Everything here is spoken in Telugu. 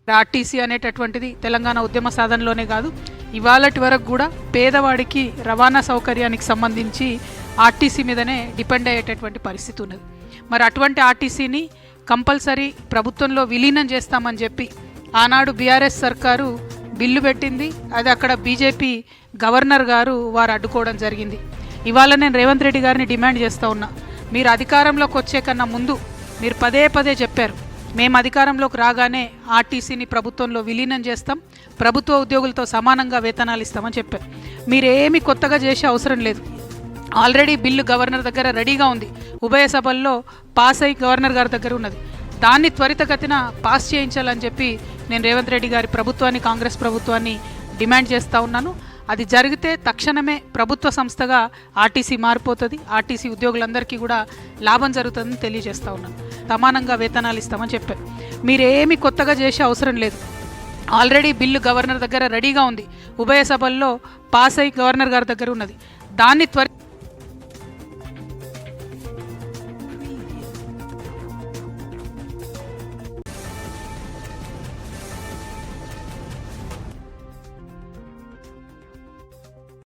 ఆర్టీసీ అనేటటువంటిది తెలంగాణ ఉద్యమ సాధనలోనే కాదు, ఇవాళటి వరకు కూడా పేదవాడికి రవాణా సౌకర్యానికి సంబంధించి ఆర్టీసీ మీదనే డిపెండ్ అయ్యేటటువంటి పరిస్థితి ఉన్నది. మరి అటువంటి ఆర్టీసీని కంపల్సరీ ప్రభుత్వంలో విలీనం చేస్తామని చెప్పి ఆనాడు బీఆర్ఎస్ సర్కారు బిల్లు పెట్టింది. అది అక్కడ బీజేపీ గవర్నర్ గారు వారు అడ్డుకోవడం జరిగింది. ఇవాళ నేను రేవంత్ రెడ్డి గారిని డిమాండ్ చేస్తూ ఉన్నా, మీరు అధికారంలోకి వచ్చే కన్నా ముందు మీరు పదే పదే చెప్పారు, మేము అధికారంలోకి రాగానే ఆర్టీసీని ప్రభుత్వంలో విలీనం చేస్తాం, ప్రభుత్వ ఉద్యోగులతో సమానంగా వేతనాలు ఇస్తామని చెప్పారు. మీరేమి కొత్తగా చేసే అవసరం లేదు. ఆల్రెడీ బిల్లు గవర్నర్ దగ్గర రెడీగా ఉంది, ఉభయ సభల్లో పాస్ అయ్యి గవర్నర్ గారి దగ్గర ఉన్నది. దాన్ని త్వరితగతిన పాస్ చేయించాలని చెప్పి నేను రేవంత్ రెడ్డి గారి ప్రభుత్వాన్ని, కాంగ్రెస్ ప్రభుత్వాన్ని డిమాండ్ చేస్తూ ఉన్నాను. అది జరిగితే తక్షణమే ప్రభుత్వ సంస్థగా ఆర్టీసీ మారిపోతుంది, ఆర్టీసీ ఉద్యోగులందరికీ కూడా లాభం జరుగుతుందని తెలియజేస్తూ ఉన్నాను. సమానంగా వేతనాలు ఇస్తామని చెప్పారు. మీరేమి కొత్తగా చేసే అవసరం లేదు. ఆల్రెడీ బిల్లు గవర్నర్ దగ్గర రెడీగా ఉంది, ఉభయ సభల్లో పాస్ అయ్యి గవర్నర్ గారి దగ్గర ఉన్నది. దాన్ని